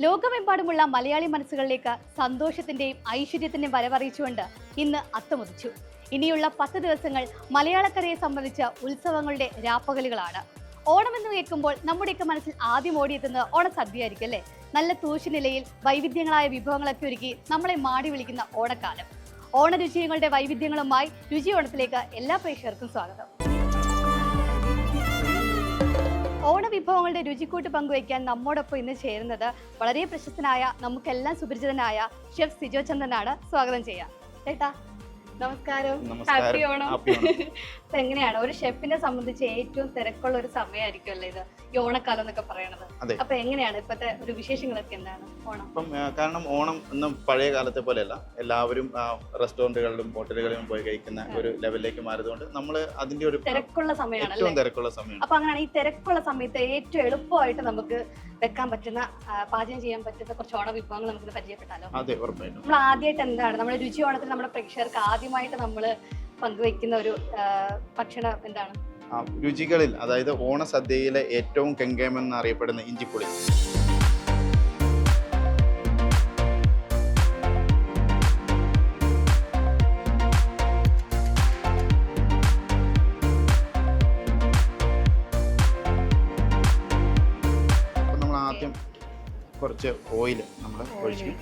ലോകമെമ്പാടുമുള്ള മലയാളി മനസ്സുകളിലേക്ക് സന്തോഷത്തിന്റെയും ഐശ്വര്യത്തിന്റെയും വരവറിയിച്ചുകൊണ്ട് ഇന്ന് അത്തമുദിച്ചു. ഇനിയുള്ള 10 ദിവസങ്ങൾ മലയാളക്കരയെ സംബന്ധിച്ച ഉത്സവങ്ങളുടെ രാപ്പകലുകളാണ്. ഓണം എന്ന് കേൾക്കുമ്പോൾ നമ്മുടെയൊക്കെ മനസ്സിൽ ആദ്യം ഓടിയെത്തുന്നത് ഓണസദ്യയായിരിക്കും അല്ലേ? നല്ല തൂശുനിലയിൽ വൈവിധ്യങ്ങളായ വിഭവങ്ങളൊക്കെ ഒരുക്കി നമ്മളെ മാടി വിളിക്കുന്ന ഓണക്കാലം. ഓണരുചികളുടെ വൈവിധ്യങ്ങളുമായി രുചി ഓണത്തിലേക്ക് എല്ലാ പ്രേക്ഷകർക്കും സ്വാഗതം. ഓണവിഭവങ്ങളുടെ രുചിക്കൂട്ട് പങ്കുവയ്ക്കാൻ നമ്മോടൊപ്പം ഇന്ന് ചേരുന്നത് വളരെ പ്രശസ്തനായ നമുക്കെല്ലാം സുപരിചിതനായ ഷെഫ് സിജോ ചന്ദനാണ്. സ്വാഗതം ചെയ്യാം ചേട്ടാ. നമസ്കാരം. ഹാപ്പി ഓണം. അപ്പൊ എങ്ങനെയാണ് ഒരു ഷെഫിനെ സംബന്ധിച്ച് ഏറ്റവും തിരക്കുള്ള ഒരു സമയമായിരിക്കും അല്ലേ ഇത്, ഈ ഓണക്കാലം എന്നൊക്കെ പറയണത്? അപ്പൊ എങ്ങനെയാണ് ഇപ്പത്തെ ഒരു വിശേഷങ്ങളൊക്കെ എന്താണ് ഓണം? കാരണം ഓണം ഒന്നും പഴയ കാലത്തെ പോലെയല്ല, എല്ലാവരും റെസ്റ്റോറന്റുകളിലും ഹോട്ടലുകളിലും പോയി കഴിക്കുന്ന ഒരു ലെവലിലേക്ക് മാറിയതുകൊണ്ട് നമ്മൾ അതിന്റെ ഒരു തിരക്കുള്ള സമയമാണ്, ഏറ്റവും തിരക്കുള്ള സമയമാണ്. അപ്പൊ അങ്ങനെയാണ് ഈ തിരക്കുള്ള സമയത്ത് ഏറ്റവും എളുപ്പമായിട്ട് നമുക്ക് വെക്കാൻ പറ്റുന്ന, പാചകം ചെയ്യാൻ പറ്റുന്ന കുറച്ച് ഓണ വിഭവങ്ങൾ നമുക്ക് പരിചയപ്പെട്ടാലോ? അതെ, ഉറപ്പായിട്ടും. നമ്മൾ ആദ്യമായിട്ട് എന്താണ് നമ്മുടെ രുചി ഓണത്തിൽ നമ്മുടെ പ്രേക്ഷകർക്ക് ആദ്യമായിട്ട് നമ്മൾ പങ്കുവെക്കുന്ന ഒരു ഭക്ഷണം എന്താണ്? രുചികളിൽ, അതായത് ഓണസദ്യയിലെ ഏറ്റവും കെങ്കേമെന്ന് അറിയപ്പെടുന്ന ഇഞ്ചിപ്പുളി. കുറച്ച് ഓയിൽ നമ്മൾ ഒഴിക്കും.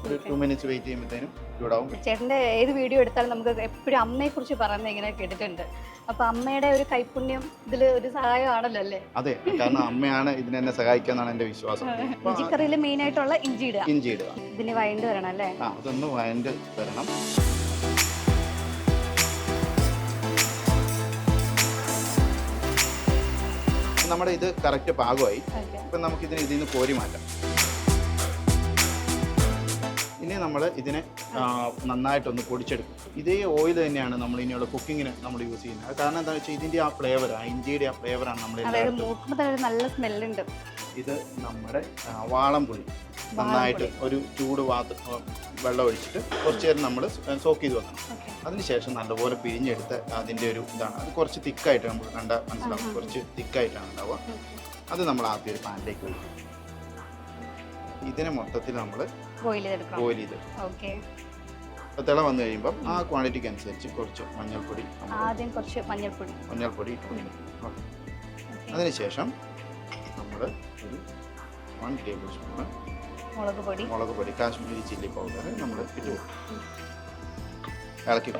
ഒരു 2 മിനിറ്റ്സ് വെയിറ്റ് ചെയ്യുമ്പോഴത്തേനും ചൂടാവും. ചേട്ടൻ്റെ ഏത് വീഡിയോ എടുത്താലും നമുക്ക് എപ്പോഴും അമ്മയെ കുറിച്ച് പറയുന്നത് ഇങ്ങനെ കേട്ടിട്ടുണ്ട്. അപ്പൊ അമ്മയുടെ ഒരു കൈപുണ്യം ഇതിൽ ഒരു സഹായമാണല്ലോ അല്ലേ? അതെ, കാരണം അമ്മയാണ് ഇതിനെന്നെ സഹായിക്കാന്നാണ് എന്റെ വിശ്വാസം. ഇഞ്ചിക്കറിയിൽ മെയിൻ ആയിട്ടുള്ള ഇഞ്ചി ഇടുക. ഇതിന് വഴണ്ട് വരണം അല്ലേ? അതൊന്ന് വഴണ്ട് വരണം. നമ്മുടെ ഇത് കറക്റ്റ് പാകമായി. ഇപ്പൊ നമുക്ക് ഇതിന് ഇതിൽ നിന്ന് കോരി മാറ്റാം. ഇനി നമ്മൾ ഇതിനെ നന്നായിട്ടൊന്ന് പൊടിച്ചെടുക്കും. ഇതേ ഓയിൽ തന്നെയാണ് നമ്മൾ ഇനിയുള്ള കുക്കിങ്ങിന് നമ്മൾ യൂസ് ചെയ്യുന്നത്. കാരണം എന്താണെന്ന് വെച്ചാൽ ഇതിന്റെ ആ ഫ്ലേവർ, ഇഞ്ചിയുടെ ആ ഫ്ലേവറാണ് നമ്മൾ നല്ല സ്മെല്ലുണ്ട്. ഇത് നമ്മുടെ വാളംപുളി നന്നായിട്ട് ഒരു ചൂട് വെള്ളം ഒഴിച്ചിട്ട് കുറച്ച് നേരം നമ്മൾ സോക്ക് ചെയ്ത് വെക്കണം. അതിനുശേഷം നല്ലപോലെ പിഴിഞ്ഞെടുത്ത് അതിൻ്റെ ഒരു ഇതാണ്. അത് കുറച്ച് തിക്കായിട്ട് നമുക്ക് കണ്ടാൽ മനസ്സിലാവും, കുറച്ച് തിക്കായിട്ടാണ് ഉണ്ടാവുക. അത് നമ്മൾ ആദ്യം ഒരു പാനിലേക്ക് ഒഴിക്കും. ഇതിനെ മൊത്തത്തിൽ നമ്മൾ ബോയിൽ ചെയ്ത് തിള വന്നു കഴിയുമ്പോൾ ആ ക്വാണ്ടിറ്റിക്ക് അനുസരിച്ച് കുറച്ച് മഞ്ഞൾപ്പൊടി അതിനുശേഷം നമ്മൾ ഒരു 1 ടേബിൾ സ്പൂൺ മുളക് പൊടി, കാശ്മീരി ചില്ലി പൗഡർ നമ്മൾ ഇട്ടു ഇളക്കി.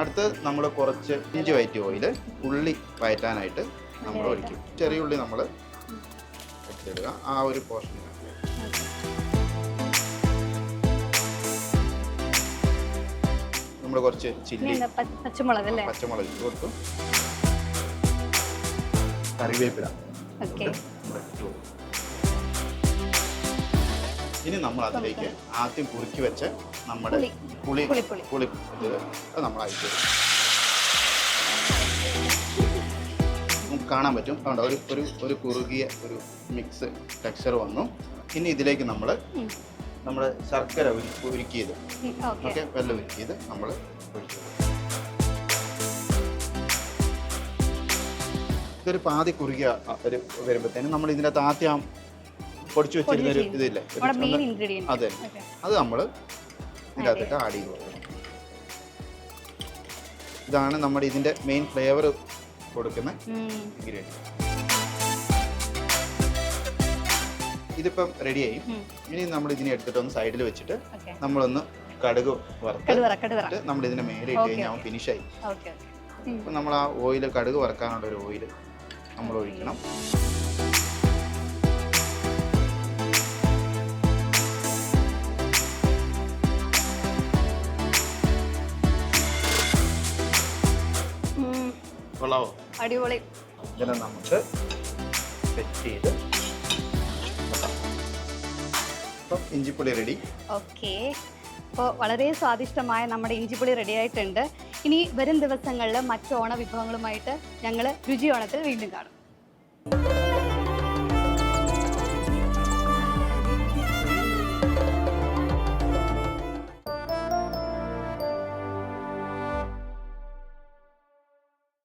അടുത്ത് നമ്മൾ കുറച്ച് ഇഞ്ചി വയറ്റിയ ഓയിൽ ഉള്ളി വയറ്റാനായിട്ട് നമ്മൾ ഒഴിക്കും. ചെറിയ ഉള്ളി നമ്മൾ എടുത്തിടുക ആ ഒരു പോർഷൻ. നമ്മൾ കുറച്ച് ചില്ലി, പച്ചമുളക് ഇട്ട് കൊടുത്തു. കറിവേപ്പില. ഇനി നമ്മൾ അതിലേക്ക് ആദ്യം കുറുക്കി വെച്ച് നമ്മുടെ പുളി അത് നമ്മൾ അയച്ചു നമുക്ക് കാണാൻ പറ്റും. അതുകൊണ്ട് ഒരു കുറുകിയ ഒരു മിക്സ് ടെക്സ്ചർ വന്നു. ഇനി ഇതിലേക്ക് നമ്മുടെ ശർക്കര ഉരുക്കിയത്, ഓക്കെ, വെള്ളം ഉരുക്കിയത് നമ്മൾ ഒഴിച്ചു. ഇതൊരു പാതി കുറുകിയ ഒരു വരുമ്പോഴത്തേനും നമ്മൾ ഇതിനകത്ത് ആദ്യം പൊടിച്ചു വെച്ചിരുന്ന ഒരു ഇതില്ലേ, അതെ, അത് നമ്മൾ ഇതിനകത്തേക്ക് ആഡ് ചെയ്ത് കൊടുക്കണം. ഇതാണ് നമ്മുടെ ഇതിന്റെ മെയിൻ ഫ്ലേവർ കൊടുക്കുന്ന ഇൻഗ്രീഡിയൻറ്റ്. ഇതിപ്പം റെഡിയായി. ഇനി നമ്മൾ ഇതിനെ എടുത്തിട്ട് ഒന്ന് സൈഡിൽ വെച്ചിട്ട് നമ്മളൊന്ന് കടുക് വറുത്തിട്ട് നമ്മൾ ഇതിന്റെ മേലെ ഇട്ട് കഴിഞ്ഞാൽ ഫിനിഷായി. അപ്പം നമ്മൾ ആ ഓയിൽ, കടുക് വറുക്കാനുള്ള ഒരു ഓയിൽ നമ്മൾ ഒഴിക്കണം. അടിപൊളി. ഇതിനെ നമുക്ക് സെറ്റ് ചെയ്ത് ഇഞ്ചിപ്പുളി റെഡി. ഓക്കെ, അപ്പോൾ വളരെ സ്വാദിഷ്ടമായ നമ്മുടെ ഇഞ്ചിപ്പുളി റെഡി ആയിട്ടുണ്ട്. ഇനി വരും ദിവസങ്ങളിൽ മറ്റ് ഓണ വിഭവങ്ങളുമായിട്ട് ഞങ്ങൾ രുചി ഓണത്തിൽ വീണ്ടും കാണും.